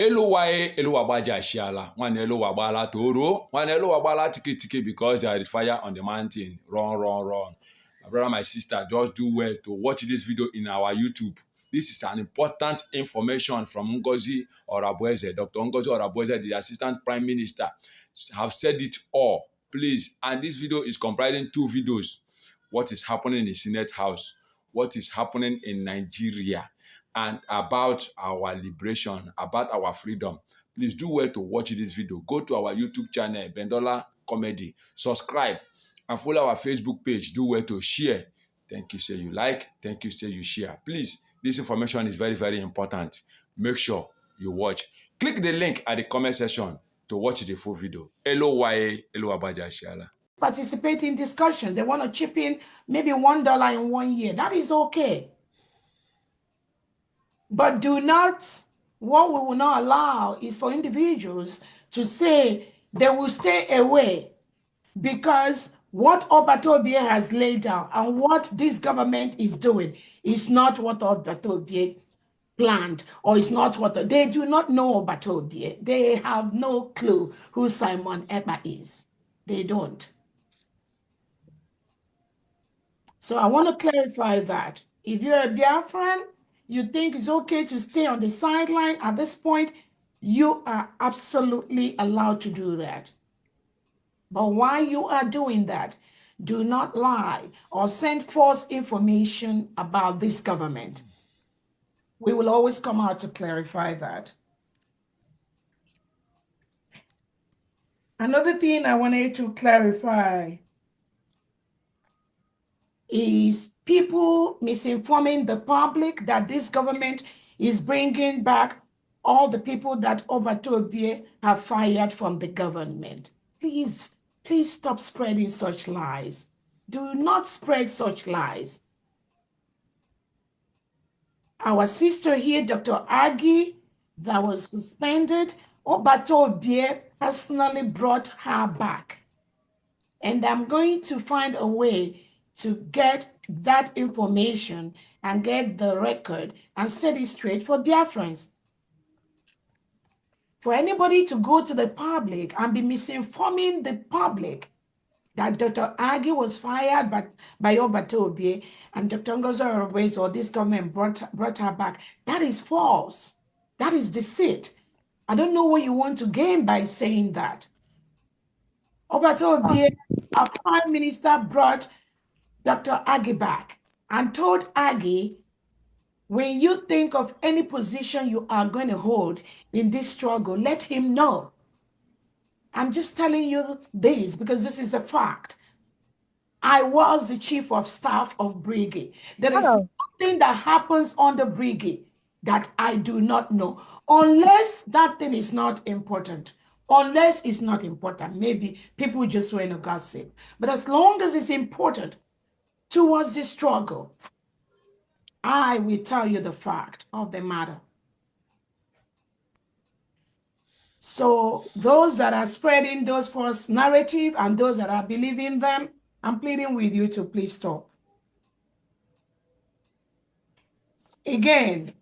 Eluwaye Eluwabaja Shiala, one Eluwabala Toro, one Eluwabala Tiki because there is fire on the mountain. Run. My brother, my sister, just do well to watch this video in our YouTube. This is an important information from Ngozi Orabueze. Dr. Ngozi Orabueze, the Assistant Prime Minister, have said it all. Please, and this video is comprising 2 videos. What is happening in the Senate House, what is happening in Nigeria, and about our liberation, about our freedom. Please do well to watch this video. Go to our YouTube channel, Bendola Comedy. Subscribe and follow our Facebook page. Do well to share. Thank you, say you like. Thank you, say you share. Please, this information is very, very important. Make sure you watch. Click the link at the comment section to watch the full video. Elowaye Elowabaja Shiala. Participate in discussion. They want to chip in maybe $1 in 1 year. That is okay. But what we will not allow is for individuals to say they will stay away because what Obatobie has laid down and what this government is doing is not what Obatobie planned, or it's not what they do not know Obatobie. They have no clue who Simon Ekpa is. They don't. So I want to clarify that. If you're a Biafran, you think it's okay to stay on the sideline at this point, you are absolutely allowed to do that. But while you are doing that, do not lie or send false information about this government. We will always come out to clarify that. Another thing I wanted to clarify is people misinforming the public that this government is bringing back all the people that Obatobie have fired from the government. Please stop spreading such lies. Do not spread such lies. Our sister here, Dr. Agi, that was suspended, Obatobie personally brought her back. And I'm going to find a way to get that information and get the record and set it straight for Biafrans. For anybody to go to the public and be misinforming the public that Dr. Agi was fired by Obatobie and Dr. Ngozi Orabueze or this government brought her back, that is false. That is deceit. I don't know what you want to gain by saying that. Obatobie, our prime minister, brought Dr. Agi back and told Agi, when you think of any position you are going to hold in this struggle, let him know. I'm just telling you this because this is a fact. I was the chief of staff of Brigade. There is nothing that happens on the Brigade that I do not know, unless that thing is not important. Unless it's not important, maybe people just want to gossip. But as long as it's important towards the struggle, I will tell you the fact of the matter. So those that are spreading those false narrative and those that are believing them, I'm pleading with you to please stop. Again,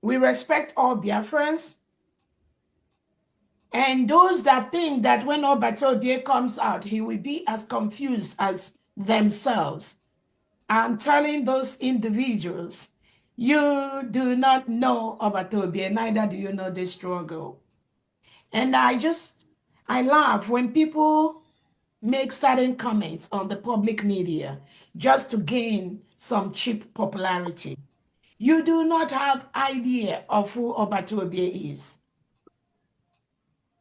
we respect all Biafrans. And those that think that when Obatobie comes out, he will be as confused as themselves. I'm telling those individuals, you do not know Obatobie, neither do you know the struggle. And I laugh when people make certain comments on the public media just to gain some cheap popularity. You do not have idea of who Obatobie is.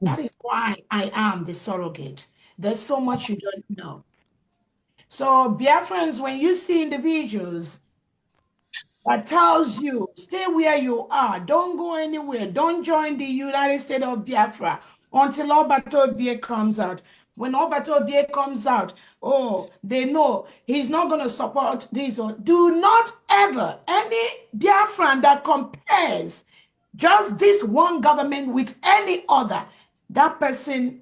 That is why I am the surrogate. There's so much you don't know. So, Biafrans, when you see individuals that tells you, stay where you are, don't go anywhere, don't join the United States of Biafra until Obatobie comes out. When Obatobie comes out, oh, they know he's not going to support this. Or do not ever, any Biafran that compares just this one government with any other, that person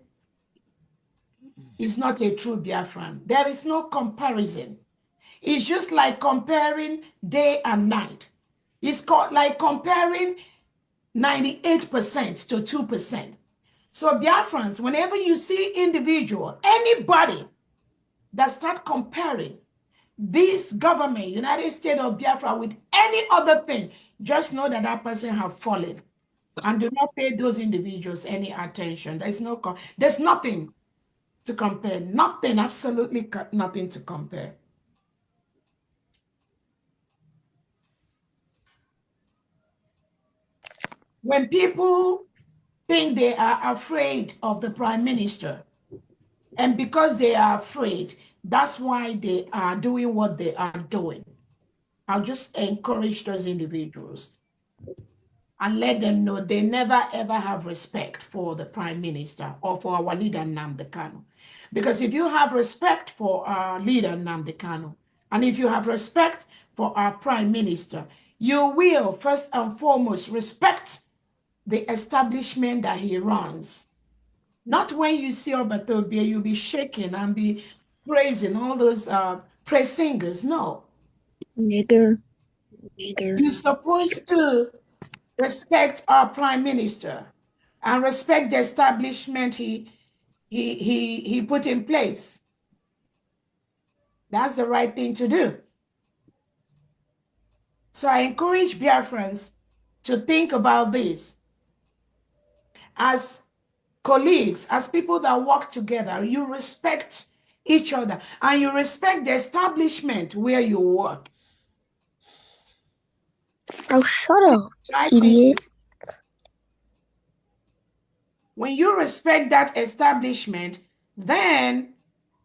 is not a true Biafran. There is no comparison. It's just like comparing day and night. It's like comparing 98% to 2%. So Biafrans, whenever you see individual, anybody that start comparing this government, United States of Biafra, with any other thing, just know that that person have fallen, and do not pay those individuals any attention. There's nothing to compare. Nothing, absolutely nothing to compare. When people think they are afraid of the prime minister, and because they are afraid, that's why they are doing what they are doing. I'll just encourage those individuals and let them know they never ever have respect for the prime minister or for our leader Nnamdi Kanu. Because if you have respect for our leader Nnamdi Kanu, and if you have respect for our prime minister, you will first and foremost respect the establishment that he runs. Not when you see Obatobia, you'll be shaking and be praising all those praise singers. No. Nigger. You're supposed to respect our prime minister and respect the establishment he put in place. That's the right thing to do. So I encourage Biafrans to think about this. As colleagues, as people that work together, you respect each other and you respect the establishment where you work. Oh, shut up, idiot. When you respect that establishment, then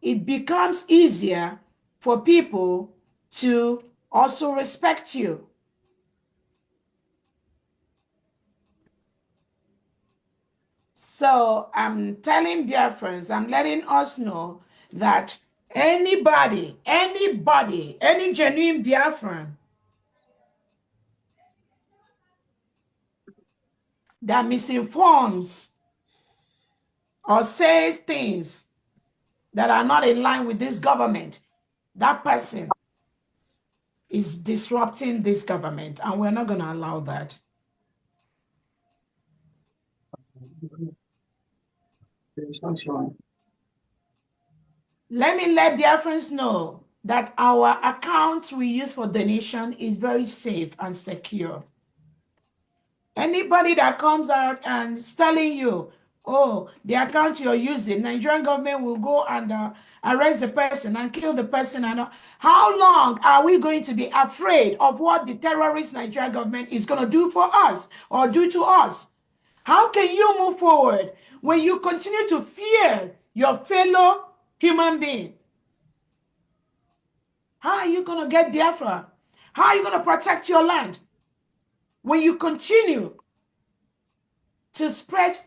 it becomes easier for people to also respect you. So I'm telling Biafrans, I'm letting us know that anybody, any genuine Biafran that misinforms or says things that are not in line with this government, that person is disrupting this government, and we're not going to allow that. Let me let Biafrans know that our account we use for donation is very safe and secure. Anybody that comes out and is telling you, oh, the account you're using, Nigerian government will go and arrest the person and kill the person. And how long are we going to be afraid of what the terrorist Nigerian government is going to do for us or do to us? How can you move forward when you continue to fear your fellow human being? How are you going to get Biafra? How are you going to protect your land when you continue to spread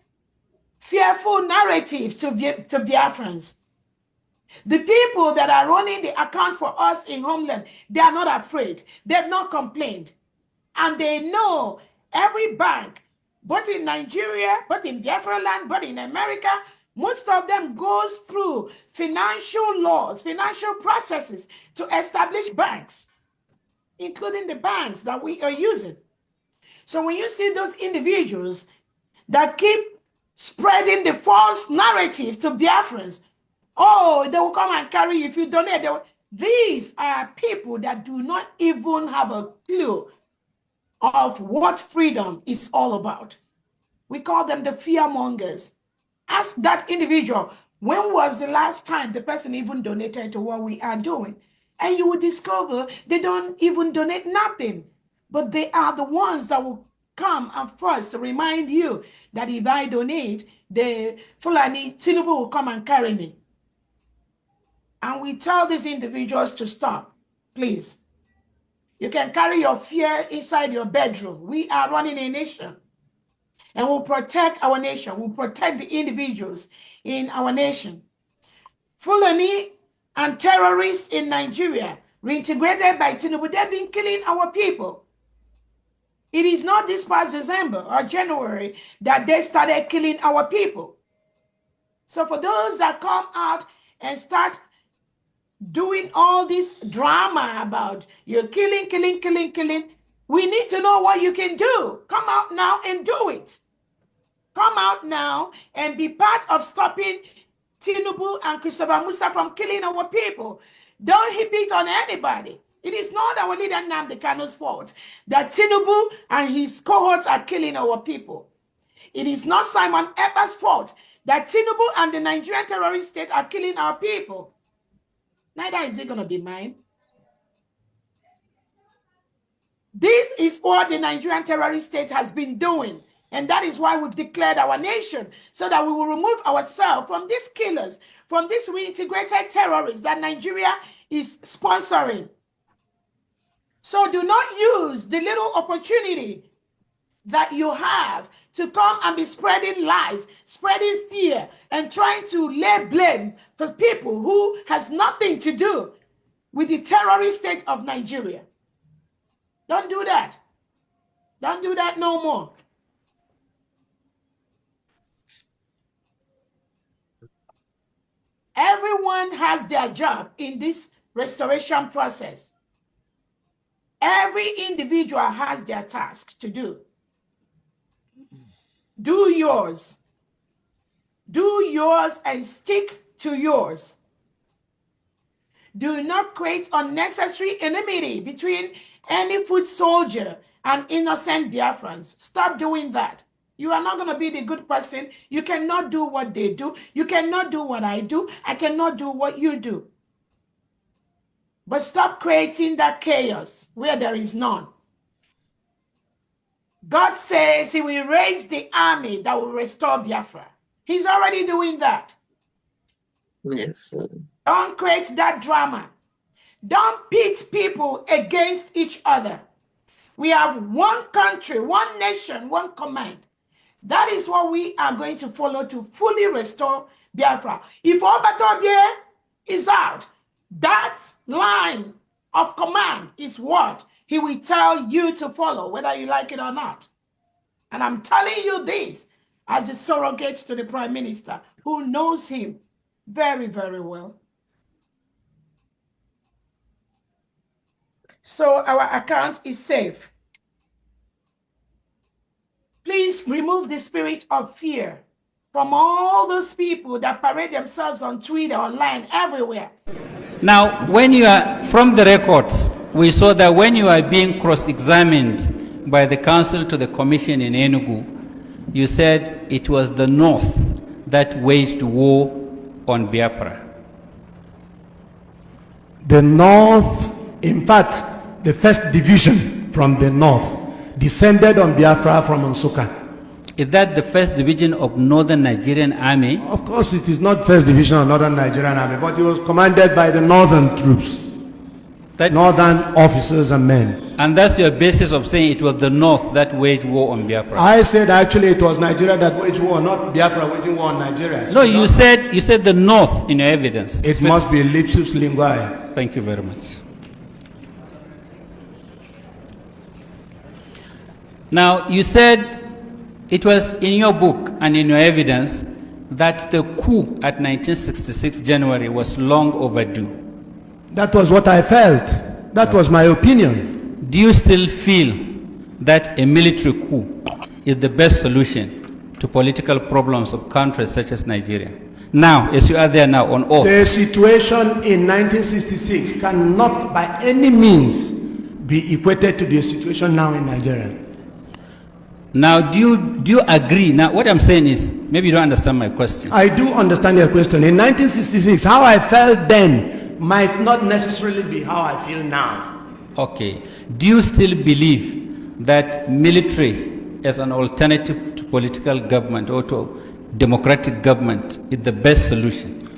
fearful narratives to Biafrans? The people that are running the account for us in homeland, they are not afraid. They've not complained. And they know every bank, both in Nigeria, both in Biafra land, both in America, most of them goes through financial laws, financial processes to establish banks, including the banks that we are using. So when you see those individuals that keep spreading the false narratives to Biafrans, oh, they will come and carry you if you donate. These are people that do not even have a clue of what freedom is all about. We call them the fearmongers. Ask that individual, when was the last time the person even donated to what we are doing? And you will discover they don't even donate nothing. But they are the ones that will come and first remind you that if I donate, the Fulani Tinubu will come and carry me. And we tell these individuals to stop, please. You can carry your fear inside your bedroom. We are running a nation. And we'll protect our nation. We'll protect the individuals in our nation. Fulani and terrorists in Nigeria, reintegrated by Tinubu, they've been killing our people. It is not this past December or January that they started killing our people. So for those that come out and start doing all this drama about you're killing. We need to know what you can do. Come out now and do it. Come out now and be part of stopping Tinubu and Christopher Musa from killing our people. Don't heap it on anybody. It is not our leader Nnamdi Kanu's fault that Tinubu and his cohorts are killing our people. It is not Simon Ekpa's fault that Tinubu and the Nigerian terrorist state are killing our people. Neither is it going to be mine. This is what the Nigerian terrorist state has been doing. And that is why we've declared our nation, so that we will remove ourselves from these killers, from these reintegrated terrorists that Nigeria is sponsoring. So do not use the little opportunity that you have to come and be spreading lies, spreading fear, and trying to lay blame for people who has nothing to do with the terrorist state of Nigeria. Don't do that. Don't do that no more. Everyone has their job in this restoration process. Every individual has their task to do. Do yours. Do yours and stick to yours. Do not create unnecessary enmity between any foot soldier and innocent Biafrans. Stop doing that. You are not going to be the good person. You cannot do what they do. You cannot do what I do. I cannot do what you do. But stop creating that chaos where there is none. God says he will raise the army that will restore Biafra. He's already doing that. Yes, sir. Don't create that drama. Don't pit people against each other. We have one country, one nation, one command. That is what we are going to follow to fully restore Biafra. If Obatobie is out, that line of command is what he will tell you to follow, whether you like it or not. And I'm telling you this as a surrogate to the Prime Minister who knows him very, very well. So our account is safe. Please remove the spirit of fear from all those people that parade themselves on Twitter, online, everywhere. Now, when you are, from the records, we saw that when you are being cross-examined by the council to the commission in Enugu, you said it was the North that waged war on Biafra. The North, in fact, the first division from the North descended on Biafra from Nsukka. Is that the first division of Northern Nigerian Army? Of course, it is not first division of Northern Nigerian Army, but it was commanded by the Northern troops, Northern officers and men. And that's your basis of saying it was the North that waged war on Biafra? I said actually it was Nigeria that waged war, not Biafra waging war on Nigeria. No, you said the North in your evidence. It must be lipsus linguae. Thank you very much. Now, you said it was in your book and in your evidence that the coup at 1966 January was long overdue. That was what I felt. That was my opinion. Do you still feel that a military coup is the best solution to political problems of countries such as Nigeria? Now, as you are there now on oath. The situation in 1966 cannot by any means be equated to the situation now in Nigeria. Now, do you agree? Now, what I'm saying is, maybe you don't understand my question. I do understand your question. In 1966, how I felt then might not necessarily be how I feel now. Okay. Do you still believe that military as an alternative to political government or to democratic government is the best solution?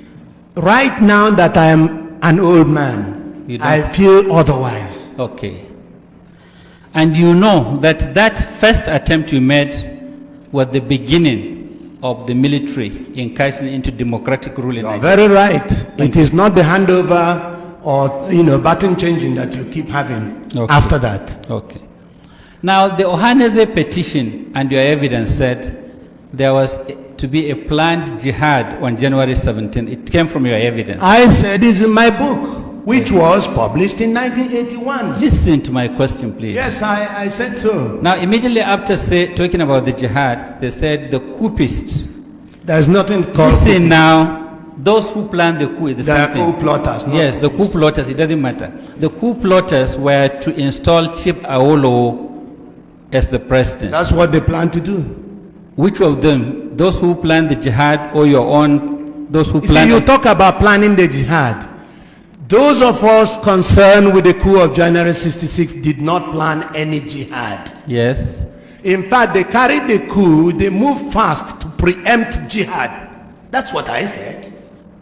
Right now that I am an old man, I feel otherwise. Okay. And you know that that first attempt you made was the beginning of the military incursion into democratic rule in Nigeria. Very right. It is not the handover or button changing that you keep having after that. Okay. Now the Ohaneze petition and your evidence said there was to be a planned jihad on January 17th. It came from your evidence. I said this in my book, which was published in 1981. Listen to my question, please. Yes, I said so. Now, immediately after talking about the jihad, they said the coupists. There's nothing called Listen coup. now, those who planned the coup, the They are same thing. coup plotters. Not Yes, the coup plotters, it doesn't matter. The coup plotters were to install Chief Awolowo as the president. That's what they plan to do. Which of them? Those who planned the jihad or your own, those who You see, planned you talk about planning the jihad. Those of us concerned with the coup of January 66 did not plan any jihad. Yes. In fact, they carried the coup, they moved fast to preempt jihad. That's what I said.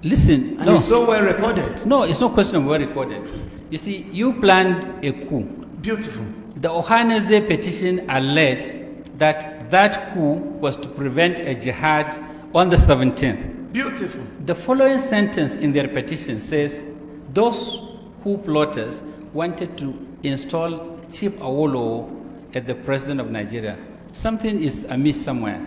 Listen, And no. it's so well recorded. No, it's no question of well recorded. You see, you planned a coup. Beautiful. The Ohaneze petition alleged that that coup was to prevent a jihad on the 17th. Beautiful. The following sentence in their petition says, those coup plotters wanted to install Chief Awolowo as the president of Nigeria. Something is amiss somewhere.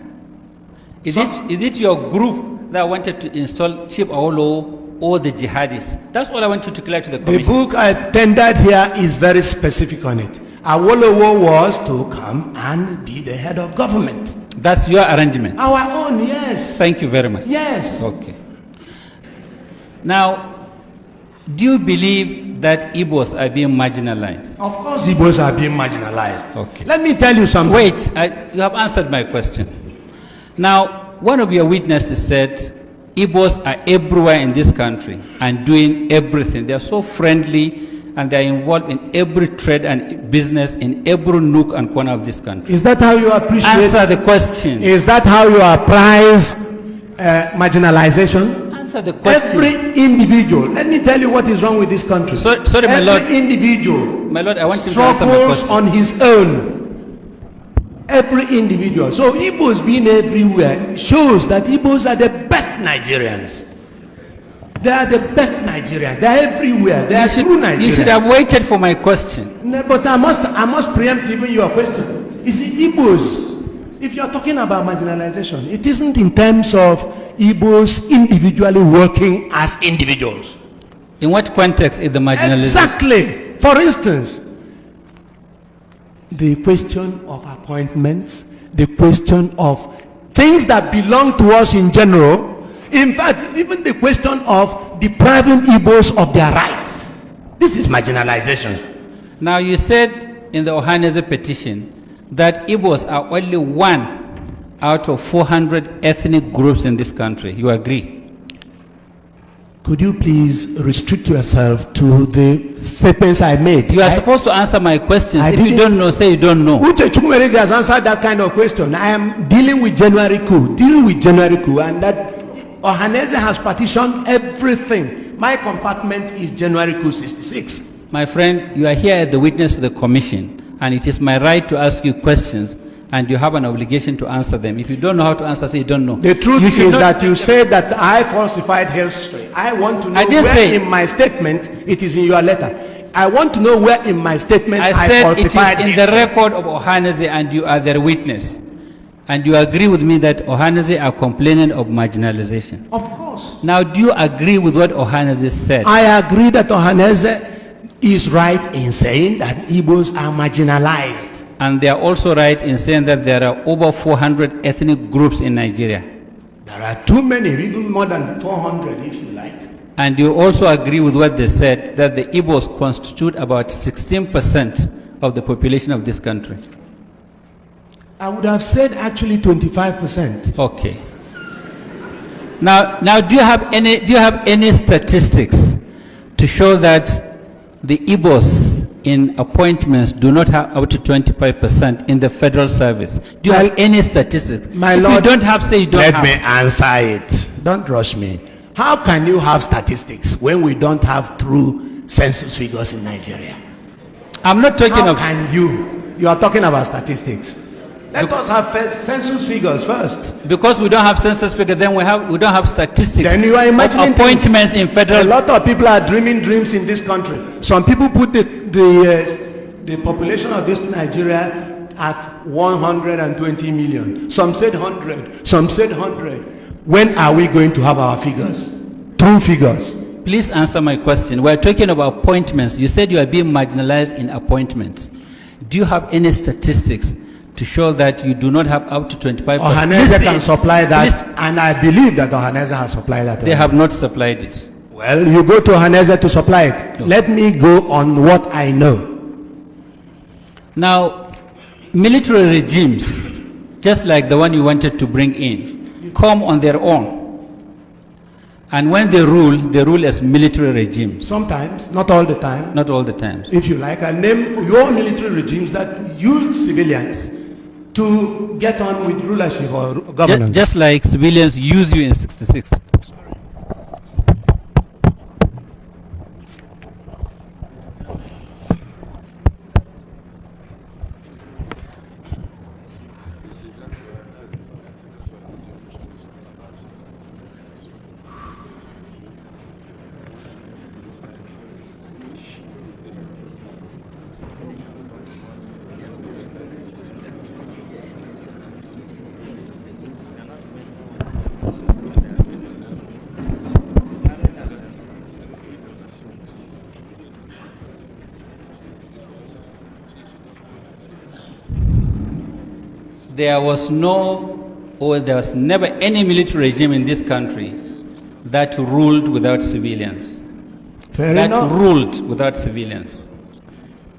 Is it your group that wanted to install Chief Awolowo or the jihadists? That's all I want you to clear to the The commission. book I tendered here is very specific on it. Awolowo was to come and be the head of government. That's your arrangement. Our own, yes. Thank you very much. Yes. Okay. Now, do you believe that Igbos are being marginalized? Of course, Igbos are being marginalized. Okay. Let me tell you something. Wait, you have answered my question. Now, one of your witnesses said Igbos are everywhere in this country and doing everything. They are so friendly and they are involved in every trade and business in every nook and corner of this country. Is that how you appreciate? Answer the question. Is that how you appraise marginalization? Answer the question. Every individual. Let me tell you what is wrong with this country. Sorry, my lord. Every individual. My lord, I want you to answer my struggles question. on his own. Every individual. So Igbos being everywhere shows that Igbos are the best Nigerians. They are the best Nigerians. They are everywhere. They are true Nigerians. You should have waited for my question. No, but I must preempt even your question. You see, Igbos, if you are talking about marginalization, it isn't in terms of Igbos individually working as individuals. In what context is the marginalization? Exactly. For instance, the question of appointments, the question of things that belong to us in general, in fact, even the question of depriving Igbos of their rights. This is marginalization. Now, you said in the Ohaneze petition that Igbos are only one out of 400 ethnic groups in this country. You agree? Could you please restrict yourself to the statements I made? You are supposed to answer my questions. I If you didn't- don't know, say you don't know. Uche Chukwumereji has answered that kind of question. I am dealing with January coup, and that Ohaneze has partitioned everything. My compartment is January coup 66. My friend, you are here as the witness to the commission, and it is my right to ask you questions, and you have an obligation to answer them. If you don't know how to answer, say you don't know. The truth You is should not- that you said that I falsified history. I want to know I didn't where say- in my statement, it is in your letter. I want to know where in my statement I I said it falsified is in history. the record of Ohaneze, and you are their witness. And you agree with me that Ohaneze are complaining of marginalization. Of course. Now, do you agree with what Ohaneze said? I agree that Ohaneze is right in saying that Igbos are marginalized. And they are also right in saying that there are over 400 ethnic groups in Nigeria. There are too many, even more than 400 if you like. And you also agree with what they said, that the Igbos constitute about 16% of the population of this country. I would have said actually 25%. Okay. Now, do you have any statistics to show that the Igbos in appointments do not have up to 25% in the federal service? Do you have any statistics? My If lord, you don't have, say you don't let have. me answer it. Don't rush me. How can you have statistics when we don't have true census figures in Nigeria? I'm not talking How of. can you? You are talking about statistics. Let us have census figures first. Because we don't have census figure, then we don't have statistics. Then you are imagining of appointments things. in federal. A lot of people are dreaming dreams in this country. Some people put the population of this Nigeria at 120 million. Some said 100, some said 100. When are we going to have our figures? True figures. Please answer my question. We're talking about appointments. You said you are being marginalized in appointments. Do you have any statistics to show that you do not have up to 25%? Ohaneze can supply that, and I believe that Ohaneze has supplied that. They have not supplied it. Well, you go to Ohaneze to supply it. No. Let me go on what I know. Now, military regimes, just like the one you wanted to bring in, come on their own. And when they rule as military regimes. Sometimes, not all the time. Not all the time. If you like, I name your military regimes that use civilians to get on with rulership or governance. Just like civilians use you in 66. There was never any military regime in this country that ruled without civilians. Fair enough. Ruled without civilians.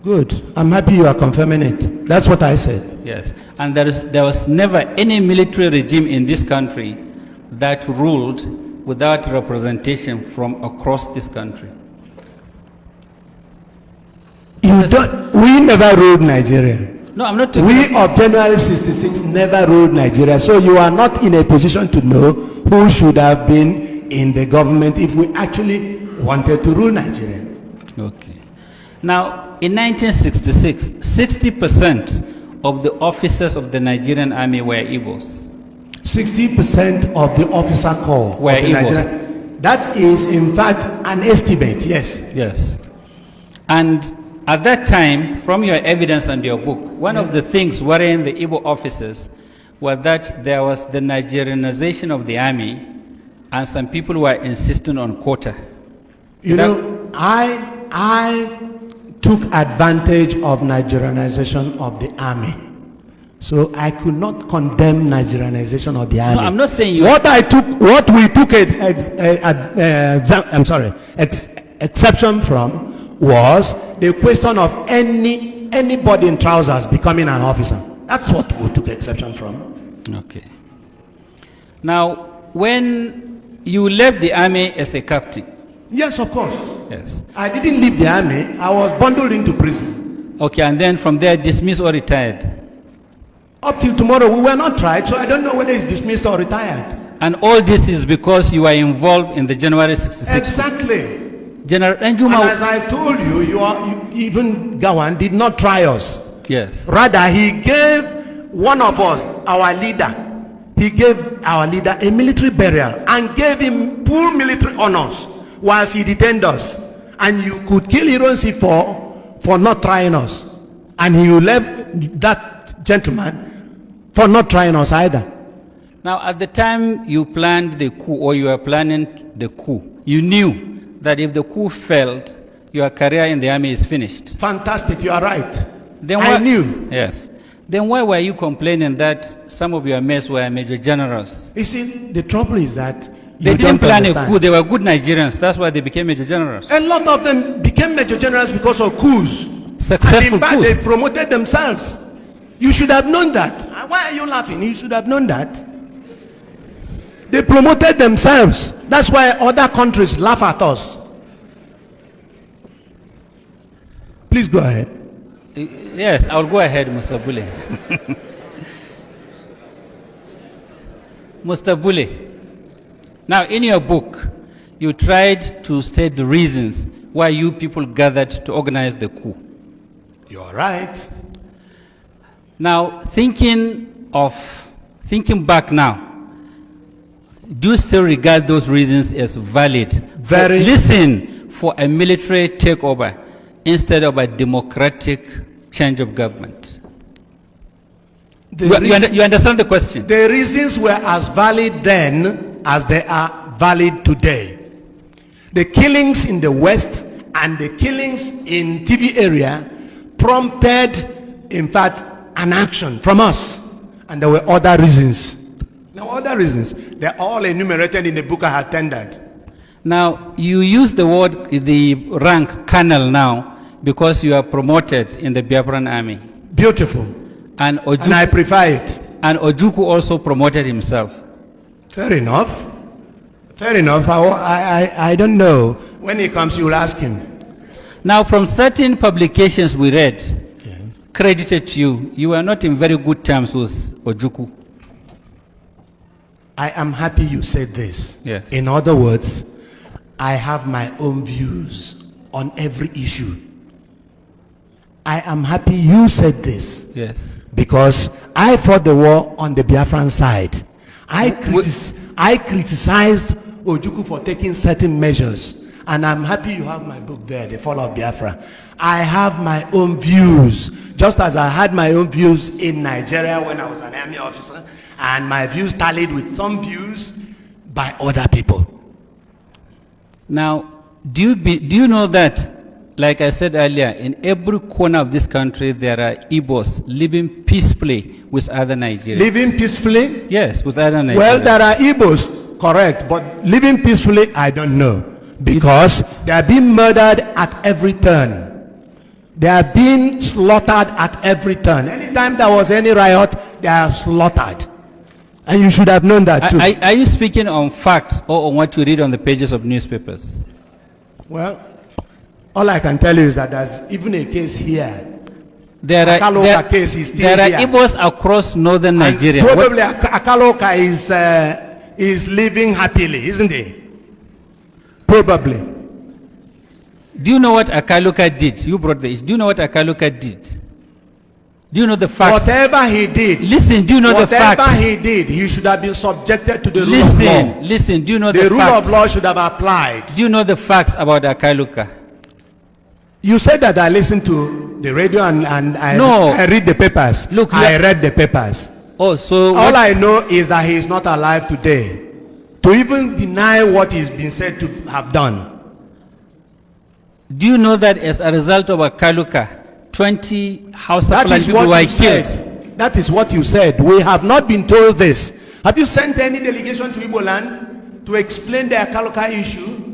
Good. I'm happy you are confirming it. That's what I said. Yes. And there was never any military regime in this country that ruled without representation from across this country. We never ruled Nigeria. No, I'm not talking. We of January 66 never ruled Nigeria, so you are not in a position to know who should have been in the government if we actually wanted to rule Nigeria. Okay. Now, in 1966, 60% of the officers of the Nigerian army were Igbos. 60% of the officer corps were Igbos. That is, in fact, an estimate, yes. Yes. And at that time, from your evidence and your book, one of the things worrying the Igbo officers was that there was the Nigerianization of the army, and some people were insisting on quota. You know, I took advantage of Nigerianization of the army. So I could not condemn Nigerianization of the army. No, I'm not saying you. What we took exception from was the question of anybody in trousers becoming an officer. That's what we took exception from. Okay. Now, when you left the army as a captain. Yes, of course. Yes. I didn't leave the army. I was bundled into prison. Okay, and then from there dismissed or retired? Up till tomorrow, we were not tried, so I don't know whether it's dismissed or retired. And all this is because you were involved in the January 66. Exactly. General Enjuma. And as I told you, even Gawan did not try us. Yes. Rather, he gave one of us, our leader, he gave our leader a military burial and gave him full military honors whilst he detained us. And you could kill Ironsi for not trying us. And he left that gentleman for not trying us either. Now, at the time you planned the coup, or you were planning the coup, you knew that if the coup failed, your career in the army is finished. Fantastic, you are right. Then I knew. Yes. Then why were you complaining that some of your mates were major generals? You see, the trouble is that they didn't plan a coup. They were good Nigerians. That's why they became major generals. A lot of them became major generals because of coups. Successful and in fact, coups. They promoted themselves. You should have known that. Why are you laughing? You should have known that. They promoted themselves. That's why other countries laugh at us. Please go ahead. Yes, I'll go ahead, Mr. Bule. Mr. Bule, now in your book, you tried to state the reasons why you people gathered to organize the coup. You're right. Now, thinking back now, do you still regard those reasons as valid? Very. Listen, for a military takeover instead of a democratic change of government. You understand the question? The reasons were as valid then as they are valid today. The killings in the West and the killings in TV area prompted, in fact, an action from us. And there were other reasons. Now, other reasons, they're all enumerated in the book I had tendered. Now, you use the word, the rank colonel now, because you are promoted in the Biafran army. Beautiful. And I prefer it. And Ojukwu also promoted himself. Fair enough. Fair enough. I don't know. When he comes, you'll ask him. Now, from certain publications we read, credited to you, you were not in very good terms with Ojukwu. I am happy you said this. Yes. In other words, I have my own views on every issue. I am happy you said this. Yes. Because I fought the war on the Biafran side. I criticized Ojukwu for taking certain measures. And I'm happy you have my book there, The Fall of Biafra. I have my own views, just as I had my own views in Nigeria when I was an army officer, and my views tallied with some views by other people. Now, do you know that, like I said earlier, in every corner of this country there are Igbos living peacefully with other Nigerians? Living peacefully? Yes, with other Nigerians. Well, there are Igbos, correct, but living peacefully, I don't know. Because they are being murdered at every turn. They are being slaughtered at every turn. Anytime there was any riot, they are slaughtered. And you should have known that too. Are you speaking on facts or on what you read on the pages of newspapers? Well, all I can tell you is that there's even a case here. There are Igbos across northern Nigeria. And probably Akaloka is living happily, isn't he? Probably. Do you know what Akaluka did? You brought the issue. Do you know what Akaluka did? Do you know the facts? Whatever he did. Listen, do you know the facts? Whatever he did, he should have been subjected to the rule of law. Listen, do you know the facts? The rule of law should have applied. Do you know the facts about Akaluka? You said that I listened to the radio and I read the papers. Look, I read the papers. Oh, so all I know is that he is not alive today to even deny what he's been said to have done. Do you know that as a result of Akaluka, 20 House of people were killed? That is what you said. We have not been told this. Have you sent any delegation to Igbo land to explain the Akaluka issue?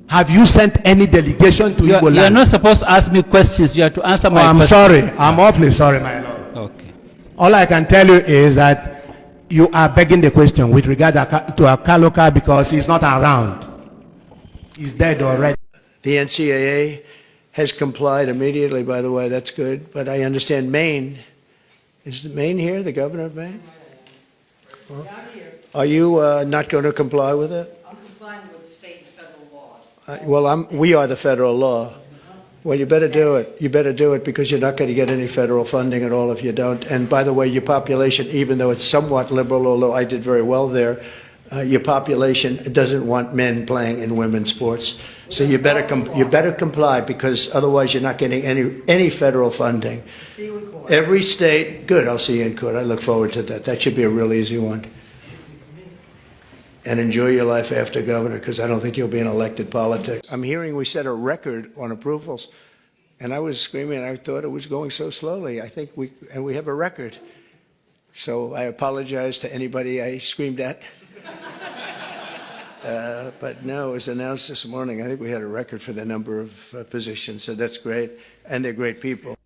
Have you sent any delegation to Igbo land? You are not supposed to ask me questions. You have to answer my questions. I'm sorry. I'm awfully sorry, my lord. Okay. All I can tell you is that you are begging the question with regard to Akaluka because he's not around. He's dead already. The NCAA has complied immediately, by the way. That's good. But I understand Maine. Is Maine here, the governor of Maine? Well, are you not going to comply with it? I'm complying with state and federal laws. Well, we are the federal law. Well, you better do it. You better do it because you're not going to get any federal funding at all if you don't. And by the way, your population, even though it's somewhat liberal, although I did very well there, your population doesn't want men playing in women's sports. So you better comply because otherwise you're not getting any federal funding. See you in court. Every state, good. I'll see you in court. I look forward to that. That should be a real easy one. And enjoy your life after governor, because I don't think you'll be in elected politics. I'm hearing we set a record on approvals, and I was screaming. I thought it was going so slowly. I think we have a record. So I apologize to anybody I screamed at. But no, it was announced this morning. I think we had a record for the number of positions, so that's great, and they're great people.